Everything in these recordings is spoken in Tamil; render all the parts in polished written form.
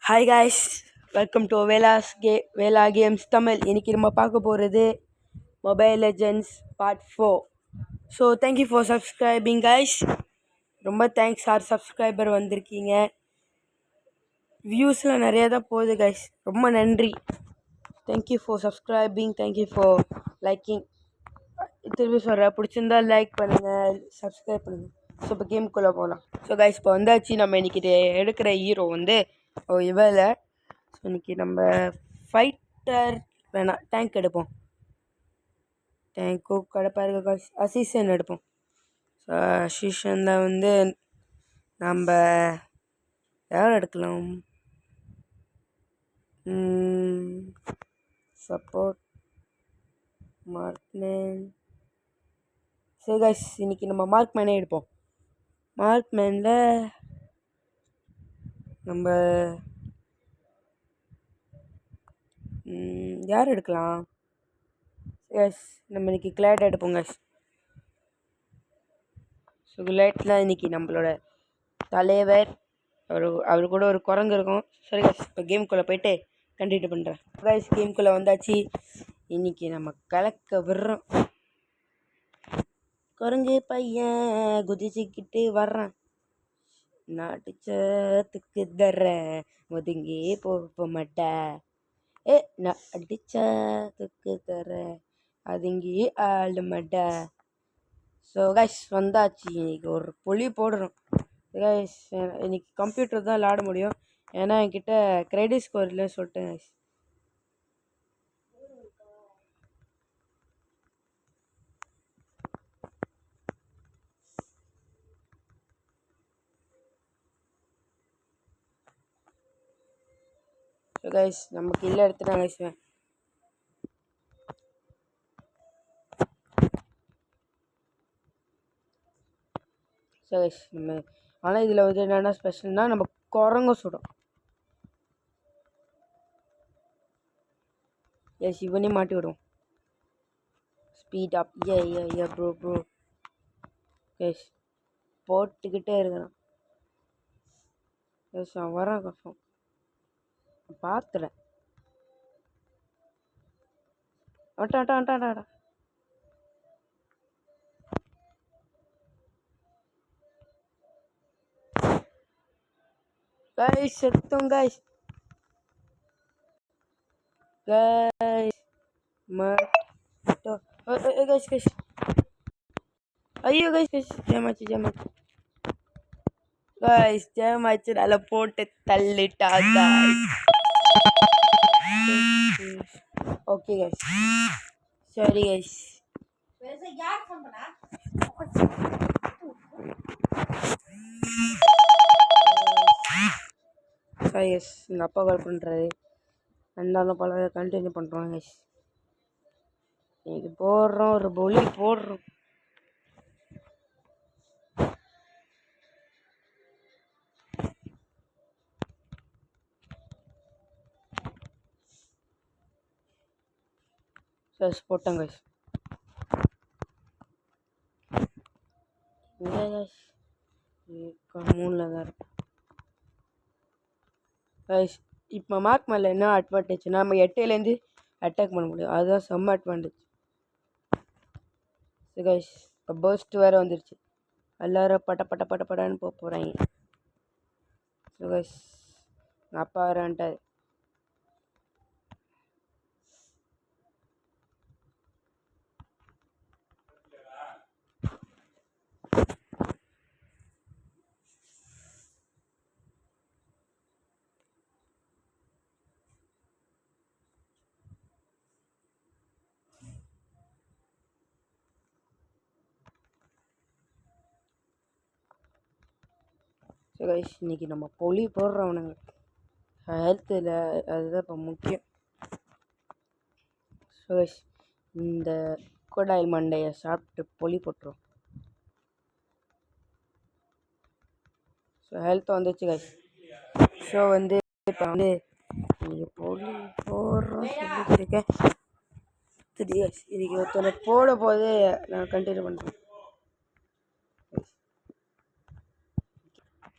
Hi guys, welcome to Vela games Tamil. இன்றைக்கி நம்ம பார்க்க போகிறது mobile legends part 4. So thank you for subscribing guys. ரொம்ப தேங்க்ஸ் சார், சப்ஸ்கிரைபர் வந்திருக்கீங்க. வியூஸ்லாம் நிறையா தான் போகுது காய்ஸ், ரொம்ப நன்றி. Thank you for subscribing, thank you for liking. திரும்பி சொல்கிறேன், பிடிச்சிருந்தா லைக் பண்ணுங்கள், சப்ஸ்கிரைப் பண்ணுங்கள். ஸோ இப்போ கேமுக்குள்ளே போகலாம். ஸோ காய்ஸ், இப்போ வந்தாச்சு. நம்ம இன்றைக்கி எடுக்கிற ஹீரோ வந்து இவள. ஸோ இன்றைக்கி நம்ம ஃபைட்டர் வேணாம், டேங்க் எடுப்போம். டேங்க்கு கடைப்பாக இருக்க காய்ஸ், அசிஸ்டன் எடுப்போம். ஸோ அசிஸ்டனில் வந்து நம்ம யார் எடுக்கலாம்? சப்போர்ட் மார்க்மேன். சரி காய்ஸ், இன்றைக்கி நம்ம மார்க்மேனே எடுப்போம். மார்க்மேனில் நம்ம யார் எடுக்கலாம்? எஸ், நம்ம இன்றைக்கி கிளாட் எடுப்போம் காய்ஸ். ஸோ கிளாட்டில் இன்றைக்கி நம்மளோட தலைவர், அவர் கூட ஒரு குரங்கு இருக்கும். சரி காய்ஸ், இப்போ கேமுக்குள்ளே போய்ட்டு கண்டினியூ பண்ணுறேன். காய்ஸ், கேமுக்குள்ளே வந்தாச்சு. இன்றைக்கி நம்ம கலக்க விடுறோம். குரங்கு பையன் குதிச்சுக்கிட்டு வர்றான். நாட்டுச்சத்துக்கு தர்ற ஒதுங்கி போக மாட்டேன். நான் அடிச்சத்துக்கு தர அதுங்கி ஆள மாட்டேன். ஸோ கைஸ், வந்தாச்சு. இன்றைக்கி ஒரு பொலி போடுறோம் கைஸ். இன்றைக்கி கம்ப்யூட்டர் தான் விளாட முடியும், ஏன்னா என்கிட்ட கிரெடிட் ஸ்கோர் இல்லைன்னு சொல்லிட்டேன் கைஸ். ஸோ கைஸ், நமக்கு இல்லை எடுத்துட்டாங்க கைஸ். ஸோ கைஸ், நம்ம ஆனால் இதில் வந்து என்னென்ன ஸ்பெஷல்னால் நம்ம குரங்க சுடும். எஸ், இவனே மாட்டி விடும். Speed up. ஏ ப்ரோ எஸ், போட்டுக்கிட்டே இருக்கிறான். எஸ், அவன் வரான் கஷ்டம் பார்த்துறேன். அட்டாடா guys, செத்தோம் guys. Guys, ஐயோ guys, ஜமாச்சு guys, ஜமாச்சு நல்லா போட்டு தள்ளிட்டா guys. ஓகே guys, சரி guys. சரி கைஸ், எங்கள் அப்பா கால் பண்ணுறாரு. ரெண்டாலும் பல கண்டினியூ பண்ணுறோம் கைஸ். இது போடுறோம், ஒரு பொலி போடுறோம். சரி, போட்டேன் கைஸ். இல்லை கைஸ், 3ல் தான் இருக்கும் கைஸ். இப்போ மார்க் மேலே என்ன அட்வான்டேஜ்னா, நம்ம 8லேருந்து அட்டாக் பண்ண முடியும். அதுதான் செம்ம அட்வான்டேஜ். ஸோ கைஸ், இப்போ பர்ஸ்ட் வேறு வந்துருச்சு. எல்லோரும் பட்டன்னு போக போகிறாங்க. ஸோ கைஸ், எங்கள் அப்பா வேறான்ட்டார். ஸோ கைஸ், இன்றைக்கி நம்ம பொலி போடுறவனுங்க ஹெல்த்தில், அதுதான் இப்போ முக்கியம். ஸோ கைஸ், இந்த கொடாயில் மண்டையை சாப்பிட்டு பொலி போட்டுரும். ஸோ ஹெல்த் வந்துச்சு கைஸ். ஸோ வந்து இப்போ வந்து நீங்கள் பொலி போடுறோம் சொல்லியிருக்கேன். சரி கைஸ், இன்றைக்கி ஒருத்தனை போட போது நான் கண்டினியூ பண்ணுறேன்.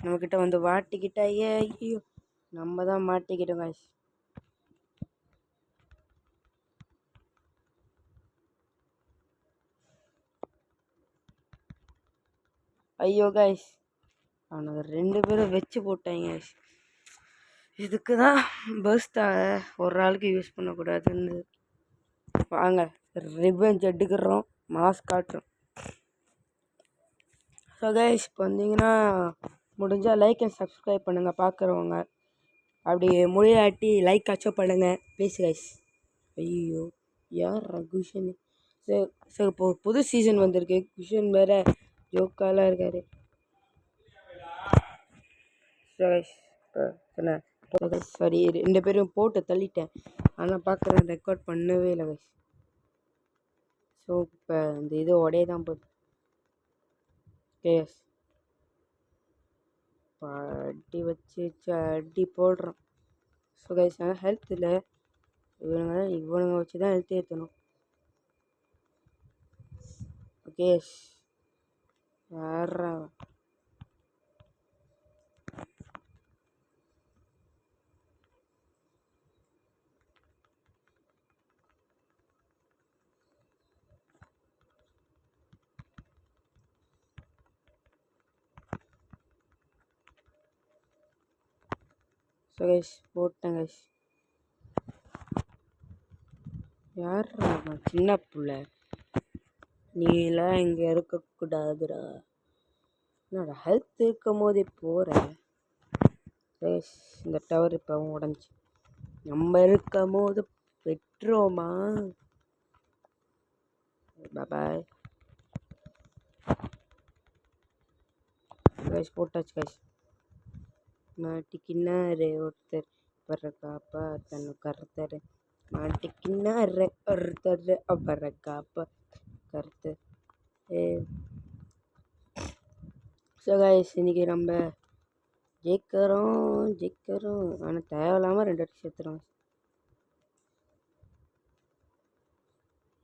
நம்மக்கிட்ட வந்து வாட்டிக்கிட்ட ஐயோ நம்ம தான் மாட்டிக்கிட்டோம் guys. ஐயோ guys, அவனுக்கு 2 பேரும் வச்சு போட்டாங்க guys. இதுக்கு தான் பர்ஸ்டா ஒரு ஆளுக்கு யூஸ் பண்ணக்கூடாதுன்னு. வாங்க ரிவெஞ்ச் எடுக்கிறோம், மாஸ் காட்டுறோம். ஸோ கைஸ் இப்போ வந்தீங்கன்னா முடிஞ்சால் லைக் அண்ட் சப்ஸ்கிரைப் பண்ணுங்கள் பார்க்குறவங்க. அப்படி முடியாட்டி லைக் ஆச்சும் பண்ணுங்கள் ப்ளீஸ் கைஸ். ஐயோ யார் குஷன்? சார் இப்போ புது சீசன் வந்திருக்கு, குஷன் வேறு ஜோக்காலாம் இருக்கார். சாரி 2 பேரும் போட்டு தள்ளிட்டேன், ஆனால் பார்க்குறேன் ரெக்கார்ட் பண்ணவே இல்லை கைஸ். ஸோ இப்போ இந்த இது உடைய தான் போகுது. எஸ் அடி வச்சு அடி போடுறோம். ஸோ கைஸ் ஹெல்த் இல்லை, இவனுங்க வச்சு தான் ஹெல்த் ஏற்றணும். ஓகே யாரா ஸோ கைஸ் போட்டேன் கைஸ். யாரா சின்ன பிள்ளை, நீலாம் இங்கே இருக்கக்கூடாதுடா. என்னடா ஹெல்த் இருக்கும் போதே போகிறேன். கைஸ் இந்த டவர் இப்போ உடஞ்சி, நம்ம இருக்கும் போது பெட்ரோமா. பாய் கைஸ் போட்டாச்சு கைஸ். மாட்டிக்கினாரு ஒருத்தர் பறக்காப்பா தன்னு கருத்தர், மாட்டிக்கினாரு ஒருத்தர் பறக்காப்பா கருத்தர். ஸோ கைஸ் இன்னைக்கு நம்ம ஜெயிக்கிறோம் ஆனால் தேவையில்லாமல் 2 அடி சேர்த்துறோம்.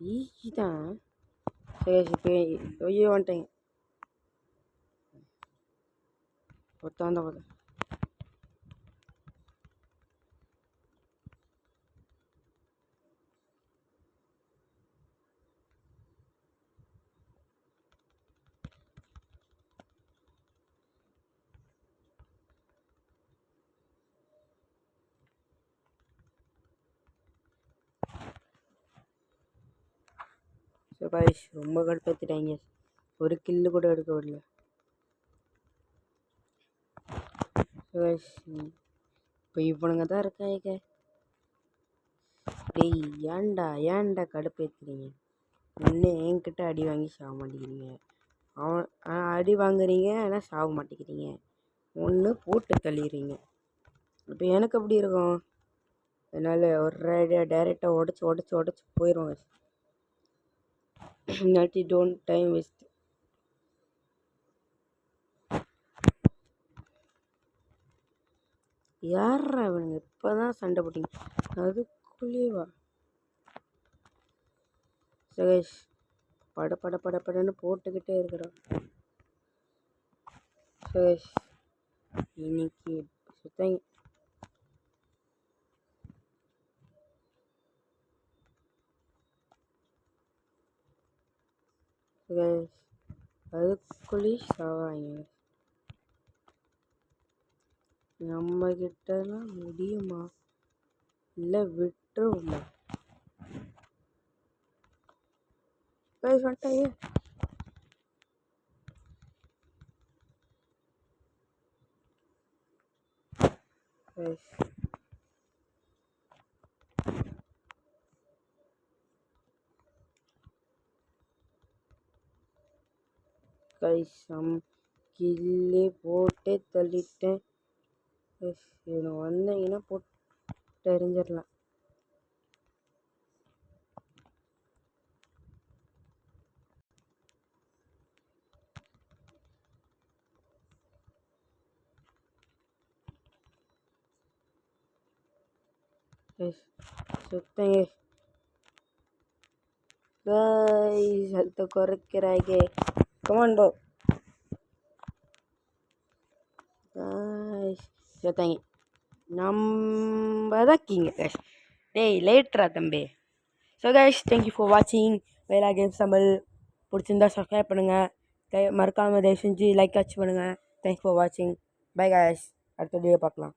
ஈஸி தான். ஸோ கைஸ் இப்போ ஐயோ வந்துட்டேங்க, ஒருத்தன் தான் பார்த்தேன். ஸோ கைஸ் ரொம்ப கடுப்பேற்றிட்டாங்க, ஒரு கில்லு கூட எடுக்க விடல. ஸோ கைஸ் இப்போ இவனுங்க தான் இருக்காங்க. டேய் ஏன்டா கடுப்பேற்றுறீங்க? இன்னும் என்கிட்ட அடி வாங்கி சாக மாட்டேங்கிறீங்க. அவன் அடி வாங்குறீங்க ஆனால் சாக மாட்டேங்கிறீங்க, ஒன்று போட்டு தள்ளிடுறீங்க. இப்போ எனக்கு எப்படி இருக்கும்? அதனால் ஒரு ஐடியா டைரெக்டாக உடச்சி போயிடுவாங்க. இல்லாட்டி டோன்ட் டைம் வேஸ்ட். யாரா இவனுங்க இப்போ தான் சண்டை போட்டிங்க, அதுக்குள்ளேயே வா. சுகேஷ் படன்னு போட்டுக்கிட்டே இருக்கிறான். சுகேஷ் இன்னைக்கு சுத்தங்க. சுகேஷ் அதுக்குள்ளேயே சாவாங்க. நம்ம கிட்டலாம் முடியுமா? இல்லை விட்டுருவோமா? வந்துட்டாயே. கைசம் கில்லி போட்டே தள்ளிட்டேன். இவனை வந்தீங்கன்னா போட்டு எறிஞ்சிடலாம். சுத்தங்க கைஸ், ஹெல்த்தை குறைக்கிறாங்க. Commando guys சுத்தங்க. நம்ம தான் கிங்க கைஸ். டேய் லேட்ரா தம்பி. ஸோ கைஸ் தேங்க்யூ ஃபார் வாட்சிங் வேலா கேம்ஸ் தமிழ். பிடிச்சிருந்தா சப்ஸ்கிரைப் பண்ணுங்கள். மறக்காமல் தயவு செஞ்சு லைக் ஆச்சு பண்ணுங்கள். தேங்க்ஸ் ஃபார் வாட்சிங். Bye guys. அடுத்த வீடியோ பார்க்கலாம்.